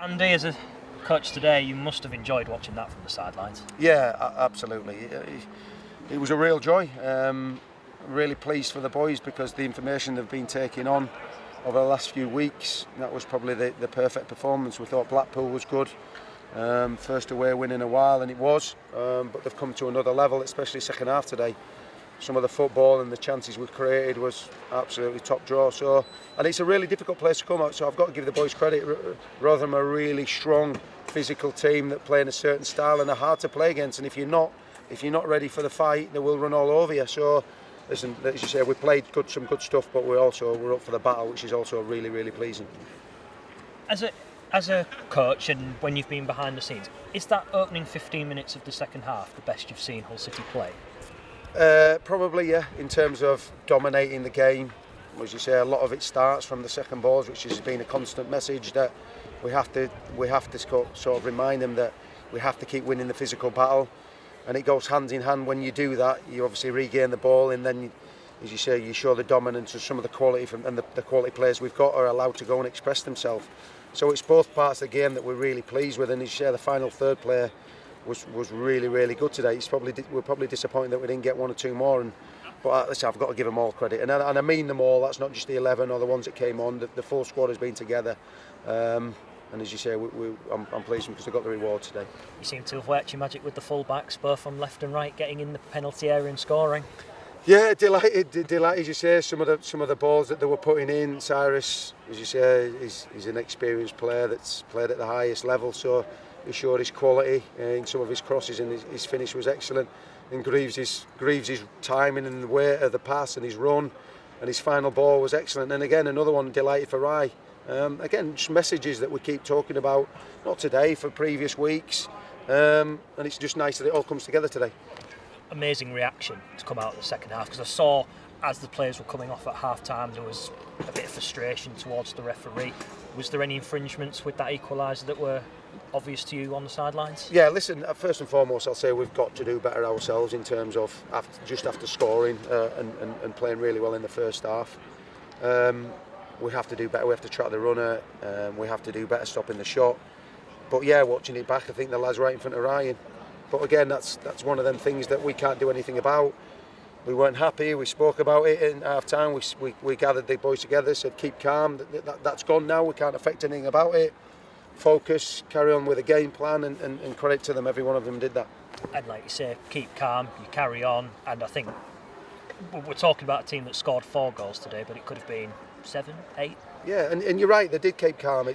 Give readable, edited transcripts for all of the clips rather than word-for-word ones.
Andy, as a coach today, you must have enjoyed watching that from the sidelines. Yeah, absolutely. It was a real joy. Really pleased for the boys because the information they've been taking on over the last few weeks, that was probably the perfect performance. We thought Blackpool was good. First away win in a while, and it was. But they've come to another level, especially second half today. Some of the football and the chances we've created was absolutely top draw. And it's a really difficult place to come out. So I've got to give the boys credit. Rotherham are a really strong, physical team that play in a certain style and are hard to play against. And if you're not ready for the fight, they will run all over you. So, listen, as you say, we played some good stuff, but we're up for the battle, which is also really, really pleasing. As a coach, and when you've been behind the scenes, is that opening 15 minutes of the second half the best you've seen Hull City play? Probably, yeah. In terms of dominating the game, as you say, a lot of it starts from the second balls, which has been a constant message that we have to sort of remind them that we have to keep winning the physical battle, and it goes hand in hand. When you do that, you obviously regain the ball, and then, as you say, you show the dominance of some of the quality and the quality players we've got are allowed to go and express themselves. So it's both parts of the game that we're really pleased with, and as you say, the final third player was really, really good today. We're probably disappointed that we didn't get one or two more, but listen, I've got to give them all credit, and I mean them all. That's not just the 11 or the ones that came on. The full squad has been together, and as you say, I'm pleased because they got the reward today. You seem to have worked your magic with the full-backs, both on left and right, getting in the penalty area and scoring. Yeah, delighted, as you say. Some of the balls that they were putting in. Cyrus, as you say, is an experienced player that's played at the highest level, so he showed his quality in some of his crosses, and his finish was excellent. And Greaves' timing and the weight of the pass and his run and his final ball was excellent. And again, another one, delighted for Rye. Again, just messages that we keep talking about, not today, for previous weeks. And it's just nice that it all comes together today. Amazing reaction to come out of the second half, because I saw as the players were coming off at half time there was a bit of frustration towards the referee. Was there any infringements with that equaliser that were obvious to you on the sidelines? Yeah, listen, first and foremost I'll say we've got to do better ourselves in terms of after scoring and playing really well in the first half. We have to do better. We have to track the runner, we have to do better stopping the shot. But yeah, watching it back, I think the lad's right in front of Ryan. But again, that's one of them things that we can't do anything about. We weren't happy, we spoke about it in half time, we gathered the boys together, said keep calm, that's gone now, we can't affect anything about it. Focus, carry on with the game plan, and credit to them, every one of them did that. And like you say, keep calm, you carry on, and I think we're talking about a team that scored 4 goals today, but it could have been 7, 8. Yeah, and you're right, they did keep calm.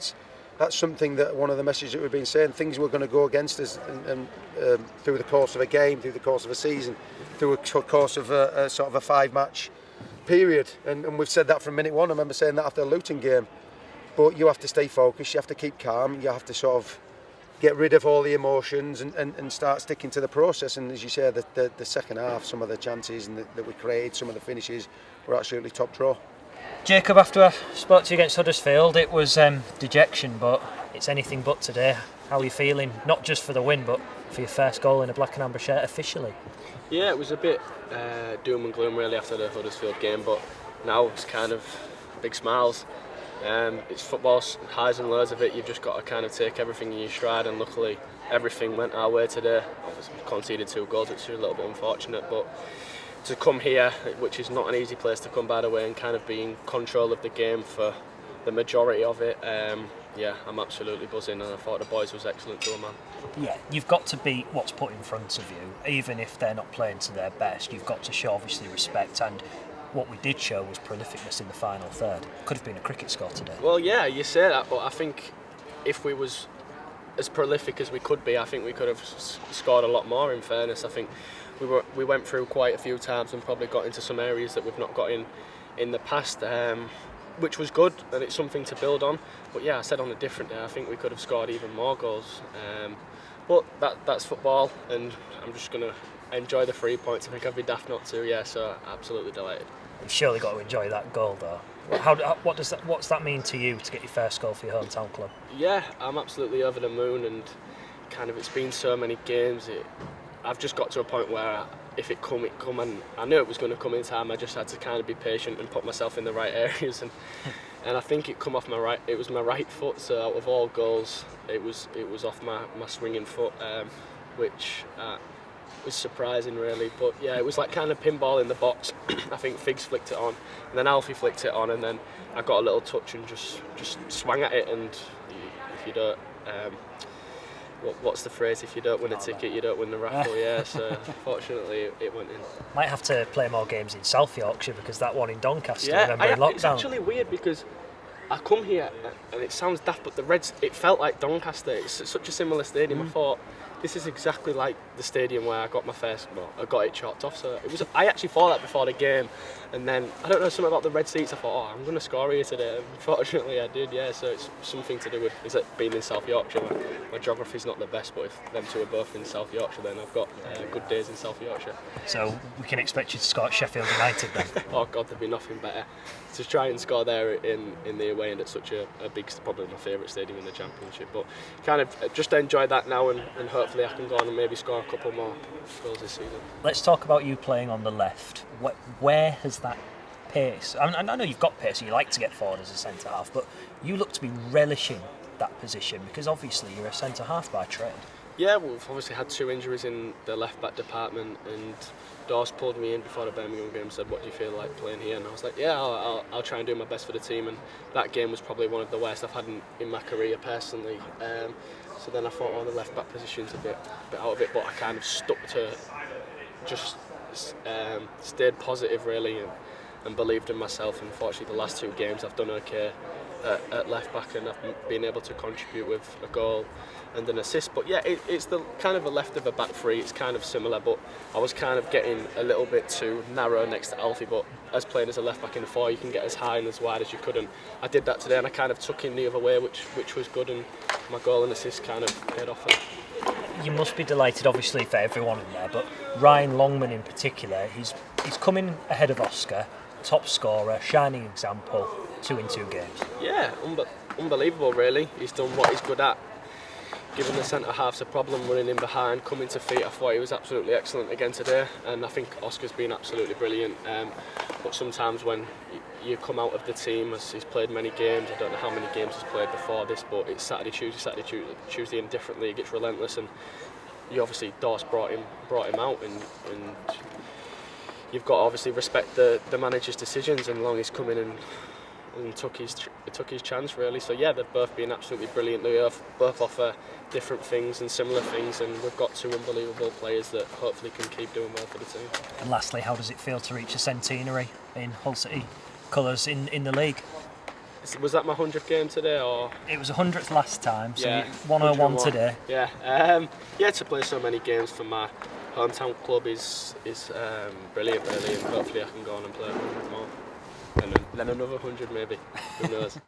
That's something that one of the messages that we've been saying, things were going to go against us and through the course of a game, through the course of a season, through a course of a sort of a 5-match period. And we've said that from minute one. I remember saying that after the Luton game. But you have to stay focused, you have to keep calm, you have to sort of get rid of all the emotions and start sticking to the process. And as you say, the second half, some of the chances that we created, some of the finishes were absolutely top draw. Jacob, after I spoke to you against Huddersfield, it was dejection, but it's anything but today. How are you feeling, not just for the win, but for your first goal in a black and amber shirt officially? Yeah, it was a bit doom and gloom really after the Huddersfield game, but now it's kind of big smiles. It's football, highs and lows of it. You've just got to kind of take everything in your stride, and luckily everything went our way today. Obviously we conceded 2 goals, which is a little bit unfortunate, but to come here, which is not an easy place to come by the way, and kind of be in control of the game for the majority of it, yeah, I'm absolutely buzzing, and I thought the boys was excellent to a man. Yeah, you've got to beat what's put in front of you, even if they're not playing to their best. You've got to show obviously respect, and what we did show was prolificness in the final third. Could have been a cricket score today. Well, yeah, you say that, but I think if we was as prolific as we could be, I think we could have scored a lot more, in fairness. I think we went through quite a few times and probably got into some areas that we've not got in the past, which was good, and it's something to build on. But yeah, I said on a different day, I think we could have scored even more goals. But that's football, and I'm just going to enjoy the 3 points. I think I'd be daft not to, yeah, so absolutely delighted. You've surely got to enjoy that goal though. What's that mean to you to get your first goal for your hometown club? Yeah, I'm absolutely over the moon, and kind of it's been so many games. I've just got to a point where if it come, and I knew it was going to come in time. I just had to kind of be patient and put myself in the right areas, and and I think it come off my right. It was my right foot, so out of all goals, it was off my swinging foot, which was surprising really. But yeah, it was like kind of pinball in the box. I think Figs flicked it on, and then Alfie flicked it on, and then I got a little touch and just swang at it. And if you don't, what's the phrase? If you don't win a ticket, you don't win the raffle. Yeah, so fortunately it went in. Might have to play more games in South Yorkshire, because that one in Doncaster, remember in lockdown. It's actually weird because I come here and it sounds daft, but the Reds, it felt like Doncaster. It's such a similar stadium. I thought, this is exactly like the stadium where I got my first. Well, I got it chopped off. So it was. I actually thought that before the game, and then I don't know, something about the red seats. I thought, I'm going to score here today. Unfortunately, I did. Yeah. So it's something to do with being in South Yorkshire. My geography's not the best, but if them two are both in South Yorkshire, then I've got good days in South Yorkshire. So we can expect you to score at Sheffield United then. Oh God, there'd be nothing better. To try and score there in the away end at such a big, probably my favourite stadium in the Championship. But kind of just enjoy that now, and hopefully I can go on and maybe score a couple more goals this season. Let's talk about you playing on the left. Where has that pace? I know you've got pace and you like to get forward as a centre half, but you look to be relishing that position, because obviously you're a centre half by trade. Yeah, we've obviously had 2 injuries in the left back department, and Dawes pulled me in before the Birmingham game and said, what do you feel like playing here? And I was like, yeah, I'll try and do my best for the team. And that game was probably one of the worst I've had in my career personally. So then I thought, the left back position's a bit out of it, but I kind of stuck to just stayed positive really, and believed in myself. And fortunately the last 2 games I've done okay at left back, and I've been able to contribute with a goal and an assist. But yeah, it's the kind of a left of a back three. It's kind of similar, but I was kind of getting a little bit too narrow next to Alfie. But as playing as a left back in the 4, you can get as high and as wide as you could, and I did that today, and I kind of took in the other way, which was good, and my goal and assist kind of paid off. You must be delighted, obviously, for everyone in there, but Ryan Longman in particular, he's coming ahead of Oscar, top scorer, shining example, 2 in 2 games. Yeah, unbelievable really. He's done what he's good at. Given the centre half's a problem, running in behind, coming to feet, I thought he was absolutely excellent again today, and I think Oscar's been absolutely brilliant. But sometimes when you come out of the team, as he's played many games, I don't know how many games he's played before this, but it's Saturday, Tuesday in a different league, it's relentless, and you obviously, Dawes brought him out, and you've got to obviously respect the manager's decisions, and Long is coming and took his chance really. So yeah, they've both been absolutely brilliant. They both offer different things and similar things, and we've got 2 unbelievable players that hopefully can keep doing well for the team. And lastly, how does it feel to reach a centenary in Hull City colours in the league? Was that my 100th game today, or? It was 100th last time, so yeah, 101 today. Yeah, to play so many games for my hometown club is brilliant really, and hopefully I can go on and play 100 more. And then another 100 maybe, who knows.